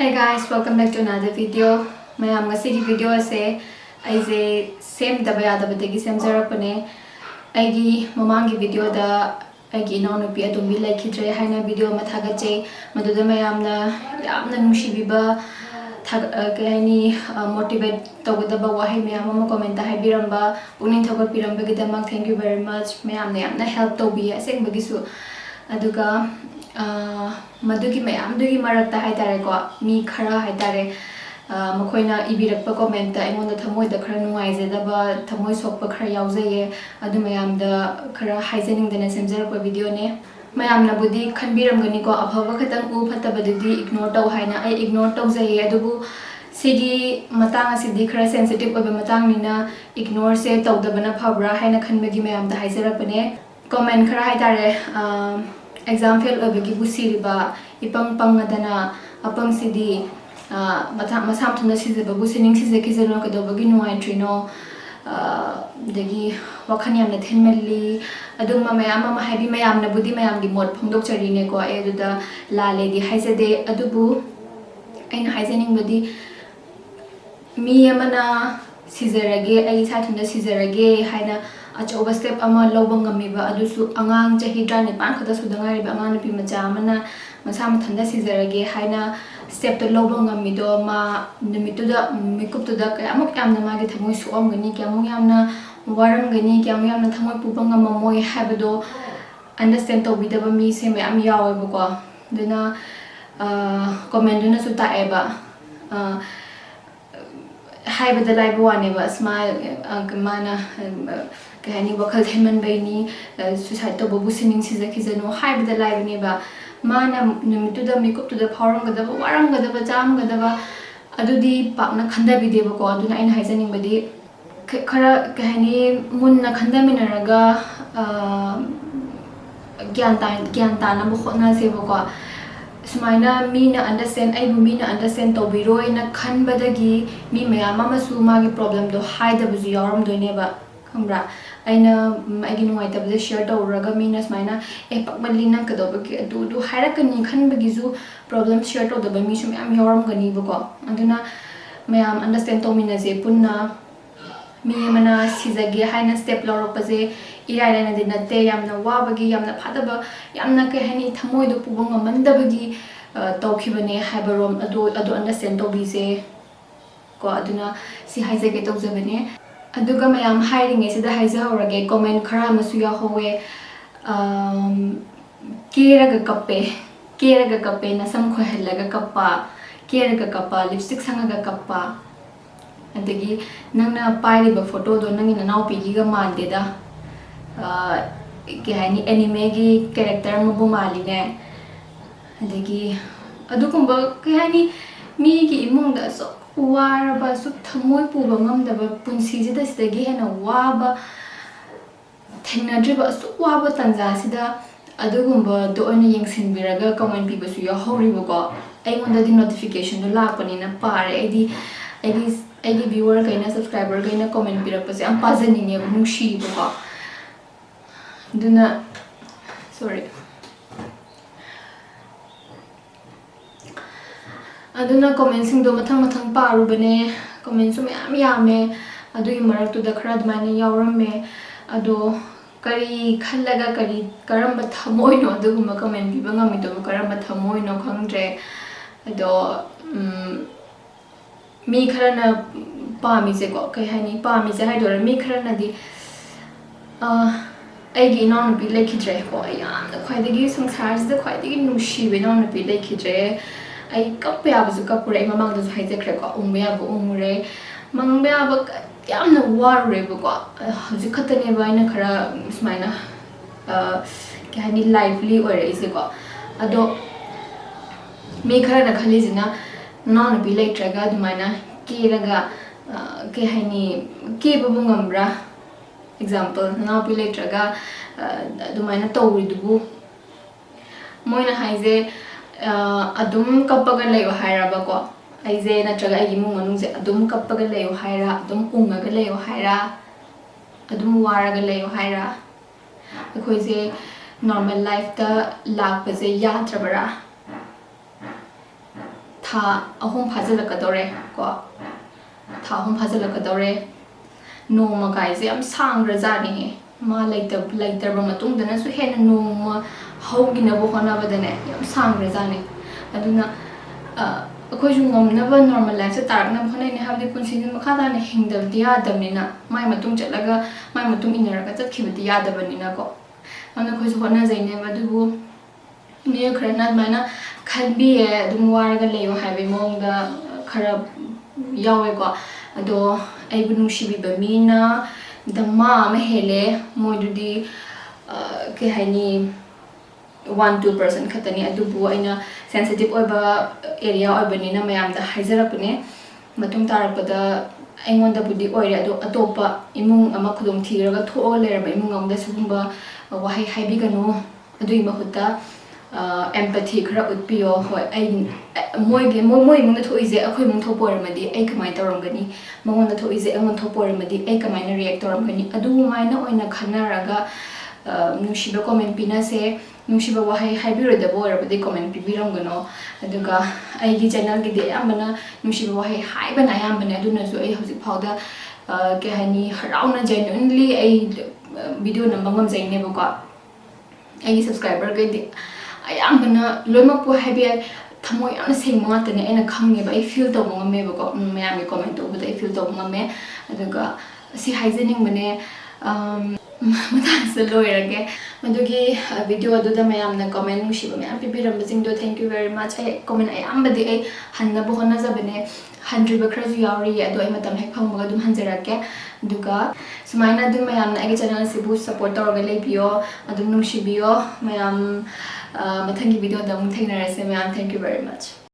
Hey guys, welcome back to another video. Mayam ngasi ki video ase aise same dabaya dabadegi same jarakpane aigi mamang ki video da aigi inanupi atumbi laikhidre haina video ma thagache maduda mayamna yamna nungsibiba kaini motivate tawdaba wahi mayam ama comment ta haibiramba puning thagor piramba gidamak thank you very much mayamna yamna help tawbi aseng bagisu aduga madugi mayam dugi marakta haitare ko mi khara haitare makoina ibirakpa comment ta aingonda thamoi da khara nuaije daba thamoi sokpa khara yaujaye adu mayam da khara haijening dana semjarakpa video ne mayam na budi khanbiram gani ko abhava khatang u phataba dudi ignore taw haina ai ignore taw jaye adubu sigi matang asidi khara sensitive oba matang nina ignore se tawdabana phabra haina khanbagi mayam da haijarakpane comment khara haitare exam fail obagi busiriba ipang pangadana apang sidi masam thuna sijiba busining sije kijano kadobagi nuai trino dagi wakhan yamna thenmelli aduma mayam ma haibi mayam na budi mayam gi mod phongdok chari ne ko eduda lale di haizade adubu aina haizening badi mi amana sijarage ai sa thuna sijarage haina achoba step ama lobang ngamiba adusu angang chahi dra ne pan khada sudangai ba angang nupi macha amana masa mathanda sijarage haina step to lobang ngamido ma numitu da makeup to da amuk yamna magi thamoi suam gani kyamuk yamna waram gani kyamuk yamna thamoi pubang ngamoi habado understand to bidaba mi se me am yawe bako duna comment duna su ta eba haibada laiba wane ba smile mana kahani wakal theman baini suicide to babu sining siza kizano haibada laiba ne ba mana numitu da makeup to da phawrang gadaba warang gadaba jam gadaba adudi pakna khanda bideba ko aduna aina haijaning badi khara kahani munna khanda minaraga gyan ta na bu khotna se ba ko sumaina mi na understand ai mi na understand to biroi na khan badagi mi mayam amasu magi problem do haida buzu yaram do ne ba khambra aina agi nuai tab de share to raga mi na sumaina e pakbali na kadobagi du hairakani khan bagi zu problem share to da mi sum am yaram gani ba ko aduna mayam understand to mi na je punna mi mana sizage haina step lorok je irai na de nate yamna wabagi yamna phadaba yamna ke hani thamoi do pubang mandabagi tawkhibane haibarom adu understand to bi se ko aduna si haizage to jabane aduga mayam hiring se da haiza horage comment khara masu ya howe keraga kappe na sam khohelaga kappa keraga kappa lipstick sangaga kappa adagi nangna pairiba photo do nangina naw pigi ga mande da ke hani anime gi character mo bu mali ne adagi adukumba ke hani mi gi imung da so waraba su thamoi puba ngamdaba punsi ji da sidagi hena waba thengnadriba su waba tanja sida adugumba do ona yengsinbiraga comment piba su ya horiba ko aingonda di notification do lakpani na pare aigi viewer kaina subscriber kaina comment pirapase am pazani ne nungshi ba duna sorry aduna comment sing do mathang paru bane comment su yam yame adu marak tu da khara dmaina yaurame ado kari khallaga kari karamba thamoi no aduguma comment bi bangami do karamba thamoi no khangdre ado mi kharana pami je ko kai hani pami je haidora mi kharana di aigi non bi lekhidre ko ayam da khwaidagi sangsar je khwaidagi nushi be non bi lekhidre ai kapya bazu kapure mamang da haije khre ko umya bu umure mangba ba yamna warre ba ko haji khatane ba ina khara smaina ke hani lively ore ise ko ado mi kharana khali jina non bi letraga dumaina keraga ke hani ke babungambra example na bi letraga dumaina tawri dubu moina haize adum kapaga leyo hairaba ko aize natraga agi mung manung je adum kapaga leyo haira adum ungaga leyo haira adum waraga leyo haira akhoi je normal life ta lakpa je yatrabara ꯊꯥ ꯑꯍꯨꯝ ꯐꯥꯖꯤꯜꯂꯛꯀꯗꯧꯔꯦ ꯀꯣ ꯊꯥ ꯑꯍꯨꯝ ꯐꯥꯖꯤꯜꯂꯛꯀꯗꯧꯔꯦ ꯅꯣꯡꯃ ꯀꯥꯏꯁꯦ ꯌꯥꯝ ꯁꯥꯡꯈ꯭ꯔꯖꯥꯠꯅꯤꯍꯦ ꯃꯥ ꯂꯩꯇ꯭ꯔꯕ ꯃꯇꯨꯡꯗꯅꯁꯨ ꯍꯦꯟꯅ ꯅꯣꯡꯃ ꯍꯧꯈꯤꯅꯕ ꯍꯣꯠꯅꯕꯗꯅꯦ ꯌꯥꯝ ꯁꯥꯡꯈ꯭ꯔꯖꯥꯠꯅꯤ ꯑꯗꯨꯅ ꯑꯩꯈꯣꯏꯁꯨ ꯉꯝꯅꯕ ꯅꯣꯔꯃꯦꯜ ꯂꯥꯏꯐꯁꯦ ꯇꯥꯔꯛꯅꯕ ꯍꯣꯠꯅꯩꯅꯦ ꯍꯥꯏꯕꯗꯤ ꯄꯨꯟꯁꯤꯁꯦ ꯃꯈꯥ ꯇꯥꯅ ꯍꯤꯡꯗꯕꯗꯤ ꯌꯥꯗꯕꯅꯤꯅ ꯃꯥꯏ ꯃꯇꯨꯡ ꯆꯠꯂꯒ ꯃꯥꯏ ꯃꯇꯨꯡ ꯏꯟꯅꯔꯒ ꯆꯠꯈꯤꯕꯗꯤ ꯌꯥꯗꯕꯅꯤꯅꯀꯣ ꯑꯗꯨꯅ ꯑꯩꯈꯣꯏꯁꯨ ꯍꯣꯠꯅꯖꯩꯅꯦꯕ ꯑꯗꯨꯕꯨ ꯃꯤꯑꯣꯏ ꯈꯔꯅ ꯑꯗꯨꯃꯥꯏꯅ ꯈꯟꯕꯤꯌꯦ ꯑꯗꯨꯝ ꯋꯥꯔꯒ ꯂꯩꯌꯣ ꯍꯥꯏꯕꯒꯤ ꯃꯑꯣꯡꯗ ꯈꯔ ꯌꯥꯎꯋꯦꯀꯣ ꯑꯗꯣ ꯑꯩꯕꯨ ꯅꯨꯡꯁꯤꯕꯤꯕ ꯃꯤꯅ ꯙꯃꯥ ꯑꯃ ꯍꯦꯜꯂꯦ ꯃꯣꯏꯗꯨꯗꯤ ꯀꯩ ꯍꯥꯏꯅꯤ 1-2% ꯈꯛꯇꯅꯤ ꯑꯗꯨꯕꯨ ꯑꯩꯅ ꯁꯦꯟꯁꯤꯇꯤꯚ ꯑꯣꯏꯕ ꯑꯦꯔꯤꯌꯥ ꯑꯣꯏꯕꯅꯤꯅ ꯃꯌꯥꯝꯗ ꯍꯥꯏꯖꯔꯛꯄꯅꯦ ꯃꯇꯨꯡ ꯇꯥꯔꯛꯄꯗ ꯑꯩꯉꯣꯟꯗꯕꯨꯗꯤ ꯑꯣꯏꯔꯦ ꯑꯗꯣ ꯑꯇꯣꯞꯄ ꯏꯃꯨꯡ ꯑꯃ ꯈꯨꯗꯣꯡꯊꯤꯔꯒ ꯊꯣꯛꯑꯒ ꯂꯩꯔꯕ ꯏꯃꯨꯡ ꯑꯃꯗ ꯁꯤꯒꯨꯝꯕ ꯋꯥꯍꯩ ꯍꯥꯏꯕꯤꯒꯅꯨ ꯑꯗꯨꯒꯤ ꯃꯍꯨꯠꯇ ꯑꯦꯝꯄꯥꯊꯤ ꯈꯔ ꯎꯠꯄꯤꯌꯣ ꯍꯣꯏ ꯑꯩ ꯃꯣꯏ ꯏꯃꯨꯡꯗ ꯊꯣꯛꯏꯁꯦ ꯑꯩꯈꯣꯏ ꯏꯃꯨꯡ ꯊꯣꯛꯄ ꯑꯣꯏꯔꯝꯃꯗꯤ ꯑꯩ ꯀꯃꯥꯏꯅ ꯇꯧꯔꯝꯒꯅꯤ ꯃꯉꯣꯟꯗ ꯊꯣꯛꯏꯁꯦ ꯑꯩꯉꯣꯟꯗ ꯊꯣꯛꯄ ꯑꯣꯏꯔꯝꯃꯗꯤ ꯑꯩ ꯀꯃꯥꯏꯅ ꯔꯤꯌꯦꯛ ꯇꯧꯔꯝꯒꯅꯤ ꯑꯗꯨꯃꯥꯏꯅ ꯑꯣꯏꯅ ꯈꯟꯅꯔꯒ ꯅꯨꯡꯁꯤꯕ ꯀꯣꯃꯦꯟ ꯄꯤꯅꯁꯦ ꯅꯨꯡꯁꯤꯕ ꯋꯥꯍꯩ ꯍꯥꯏꯕꯤꯔꯣꯏꯗꯕ ꯑꯣꯏꯔꯕꯗꯤ ꯀꯣꯃꯦꯟ ꯄꯤꯕꯤꯔꯝꯒꯅꯣ ꯑꯗꯨꯒ ꯑꯩꯒꯤ ꯆꯦꯅꯦꯜꯒꯤꯗꯤ ꯑꯌꯥꯝꯕꯅ ꯅꯨꯡꯁꯤꯕ ꯋꯥꯍꯩ ꯍꯥꯏꯕꯅ ꯑꯌꯥꯝꯕꯅꯦ ꯑꯗꯨꯅꯁꯨ ꯑꯩ ꯍꯧꯖꯤꯛ ꯐꯥꯎꯗ ꯀꯩ ꯍꯥꯏꯅꯤ ꯍꯔꯥꯎꯅ ꯖꯦꯟꯌꯨꯟꯂꯤ ꯑꯩ ꯚꯤꯗꯤꯑꯣ ꯅꯝꯕ ꯉꯝꯖꯩꯅꯦꯕꯀꯣ ꯑꯩꯒꯤ ꯁꯕꯁꯀ꯭ꯔꯥꯏꯕꯔꯈꯩꯗꯤ ꯑꯌꯥꯝꯕꯅ ꯂꯣꯏꯅꯃꯛꯄꯨ ꯍꯥꯏꯕ ꯌꯥꯏ ꯊꯃꯣꯏ ꯌꯥꯝꯅ ꯁꯦꯡꯕ ꯉꯥꯛꯇꯅꯦ ꯑꯩꯅ ꯈꯪꯉꯦꯕ ꯑꯩ ꯐꯤꯜ ꯇꯧꯕ ꯉꯝꯃꯦꯕꯀꯣ ꯃꯌꯥꯝꯒꯤ ꯀꯣꯃꯦꯟ ꯇꯧꯕꯗ ꯑꯩ ꯐꯤꯜ ꯇꯧꯕ ꯉꯝꯃꯦ ꯑꯗꯨꯒ ꯁꯤ ꯍꯥꯏꯖꯅꯤꯡꯕꯅꯦ ꯃꯇꯥꯡꯁꯤꯗ ꯂꯣꯏꯔꯒꯦ ꯃꯗꯨꯒꯤ ꯚꯤꯗꯤꯑꯣ ꯑꯗꯨꯗ ꯃꯌꯥꯝꯅ ꯀꯣꯃꯦꯟ ꯅꯨꯡꯁꯤꯕ ꯃꯌꯥꯝ ꯄꯤꯕꯤꯔꯝꯕꯁꯤꯡꯗꯣ ꯊꯦꯡꯛ ꯌꯨ ꯚꯦꯔꯤ ꯃꯆ ꯑꯩ ꯀꯣꯃꯦꯟ ꯑꯌꯥꯝꯕꯗꯤ ꯑꯩ ꯍꯟꯅꯕ ꯍꯣꯠꯅꯖꯕꯅꯦ ꯍꯟꯗ꯭ꯔꯤꯕ ꯈꯔꯁꯨ ꯌꯥꯎꯔꯤꯌꯦ ꯑꯗꯣ ꯑꯩ ꯃꯇꯝ ꯍꯦꯛ ꯐꯪꯕꯒ ꯑꯗꯨꯝ ꯍꯟꯖꯔꯛꯀꯦ ꯑꯗꯨꯒ ꯁꯨꯃꯥꯏꯅ ꯑꯗꯨꯝ ꯃꯌꯥꯝꯅ ꯑꯩꯒꯤ ꯆꯦꯅꯦꯜ ꯑꯁꯤꯕꯨ ꯁꯞꯄꯣꯔꯠ ꯇꯧꯔꯒ ꯂꯩꯕꯤꯌꯣ ꯑꯗꯨꯝ ꯅꯨꯡꯁꯤꯕꯤꯌꯣ ꯃꯌꯥꯝ ꯃꯊꯪꯒꯤ ꯚꯤꯗꯤꯑꯣꯗ ꯑꯃꯨꯛ ꯊꯦꯡꯅꯔꯁꯦ ꯃꯌꯥꯝ ꯊꯦꯡꯛ ꯌꯨ ꯚꯦꯔꯤ ꯃꯆ